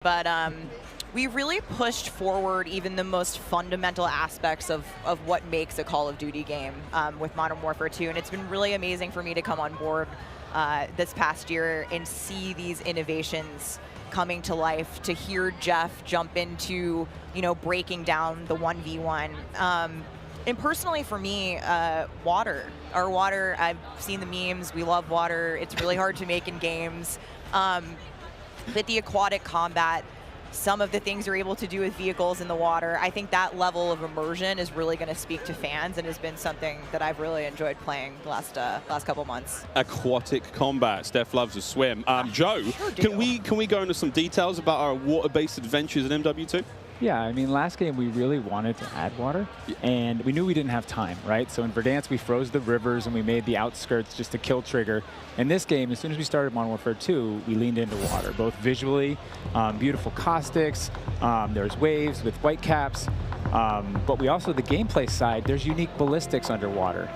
But we really pushed forward even the most fundamental aspects of what makes a Call of Duty game with Modern Warfare 2. And it's been really amazing for me to come on board this past year and see these innovations coming to life, to hear Jeff jump into, breaking down the 1v1. And personally for me, water. Our water, I've seen the memes, we love water. It's really hard to make in games. But the aquatic combat, some of the things you're able to do with vehicles in the water, I think that level of immersion is really going to speak to fans and has been something that I've really enjoyed playing the last couple months. Aquatic combat. Steph loves to swim. Joe, sure can we go into some details about our water-based adventures in MW2? Yeah, I mean, last game we really wanted to add water, and we knew we didn't have time, right? So in Verdansk, we froze the rivers and we made the outskirts just a kill trigger. In this game, as soon as we started Modern Warfare 2, we leaned into water, both visually, beautiful caustics, there's waves with white caps, but we also, the gameplay side, there's unique ballistics underwater.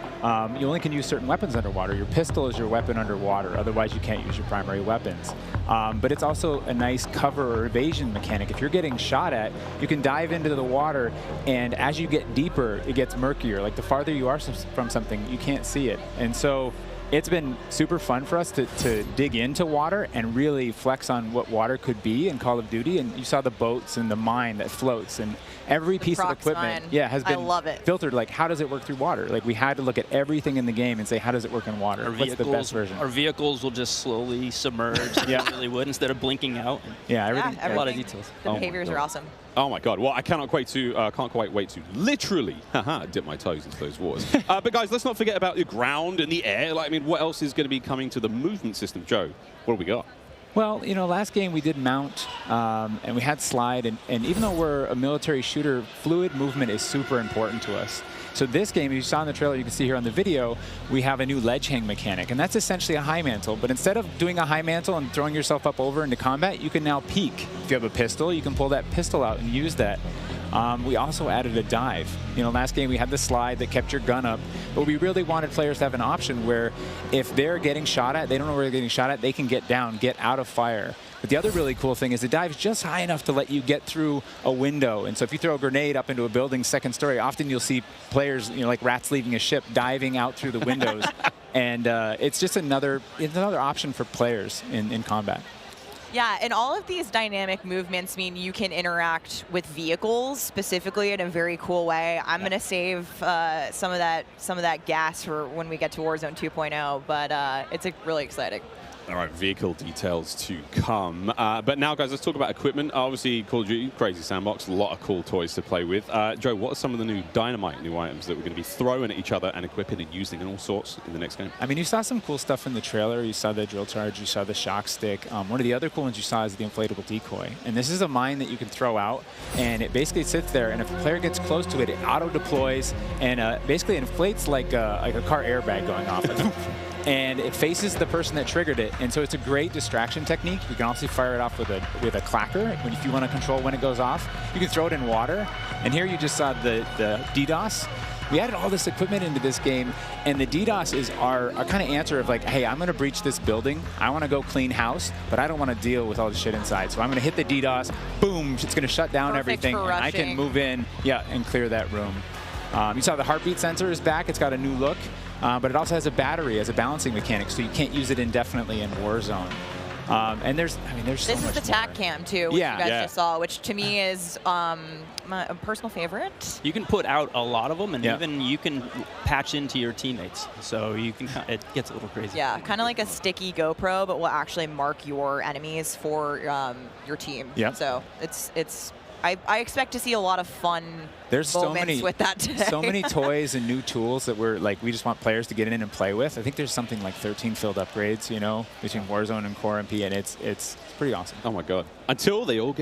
You only can use certain weapons underwater. Your pistol is your weapon underwater, otherwise you can't use your primary weapons. But it's also a nice cover or evasion mechanic. If you're getting shot at, you can dive into the water, and as you get deeper, it gets murkier. Like the farther you are from something, you can't see it. And so it's been super fun for us to dig into water and really flex on what water could be in Call of Duty. And you saw the boats and the mine that floats, and every piece of equipment has been filtered. Like, how does it work through water? Like, we had to look at everything in the game and say, how does it work in water? What's the best version? Our vehicles will just slowly submerge. They really would, instead of blinking out. Yeah, everything. A lot of details. The behaviors are awesome. Oh my God! Well, I can't quite wait to literally dip my toes into those waters. But guys, let's not forget about the ground and the air. Like, I mean, what else is going to be coming to the movement system, Joe? What do we got? Well, last game we did mount, and we had slide, and even though we're a military shooter, fluid movement is super important to us. So this game, as you saw in the trailer, you can see here on the video, we have a new ledge hang mechanic, and that's essentially a high mantle. But instead of doing a high mantle and throwing yourself up over into combat, you can now peek. If you have a pistol, you can pull that pistol out and use that. We also added a dive. Last game we had the slide that kept your gun up, but we really wanted players to have an option where if they're getting shot at, they don't know where they're getting shot at, they can get down, get out of fire. But the other really cool thing is the dive is just high enough to let you get through a window. And so if you throw a grenade up into a building's second story, often you'll see players, like rats leaving a ship, diving out through the windows. And it's just another option for players in combat. Yeah, and all of these dynamic movements mean you can interact with vehicles specifically in a very cool way. I'm going to save some of that gas for when we get to Warzone 2.0, but it's really exciting. All right, vehicle details to come. But now, guys, let's talk about equipment. Obviously, Call of Duty, crazy sandbox, a lot of cool toys to play with. Joe, what are some of the new new items that we're going to be throwing at each other and equipping and using and all sorts in the next game? I mean, you saw some cool stuff in the trailer. You saw the drill charge. You saw the shock stick. One of the other cool ones you saw is the inflatable decoy. And this is a mine that you can throw out, and it basically sits there. And if a player gets close to it, it auto-deploys and basically inflates like a car airbag going off. And it faces the person that triggered it, and so it's a great distraction technique. You can also fire it off with a clacker if you want to control when it goes off. You can throw it in water, and here you just saw the DDoS. We added all this equipment into this game, and the DDoS is our kind of answer of like, hey, I'm going to breach this building. I want to go clean house, but I don't want to deal with all the shit inside. So I'm going to hit the DDoS. Boom! It's going to shut down everything, and I can move in, and clear that room. You saw the heartbeat sensor is back. It's got a new look. But it also has a battery as a balancing mechanic, so you can't use it indefinitely in Warzone. And there's so much more. This is the TAC cam too, which you guys just saw, which to me is my personal favorite. You can put out a lot of them, and even you can patch into your teammates, so you can. It gets a little crazy. Yeah, kind of like a sticky GoPro, but will actually mark your enemies for your team. Yeah. So it's. I expect to see a lot of fun moments with that today. So many toys and new tools that we just want players to get in and play with. I think there's something like 13 field upgrades, between Warzone and Core MP, and it's pretty awesome. Oh my God! Until they all get